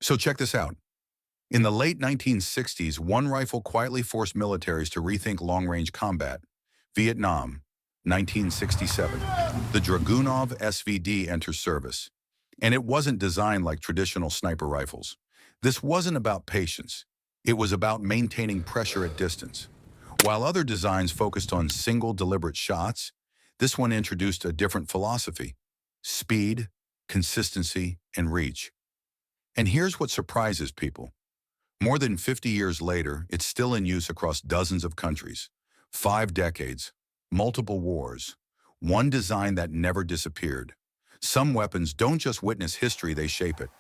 So check this out. In the late 1960s, one rifle quietly forced militaries to rethink long-range combat. Vietnam, 1967. The Dragunov SVD enters service. And it wasn't designed like traditional sniper rifles. This wasn't about patience. It was about maintaining pressure at distance. While other designs focused on single deliberate shots, this one introduced a different philosophy: speed, consistency, and reach. And here's what surprises people. More than 50 years later, it's still in use across dozens of countries. 5 decades, multiple wars, one design that never disappeared. Some weapons don't just witness history, they shape it.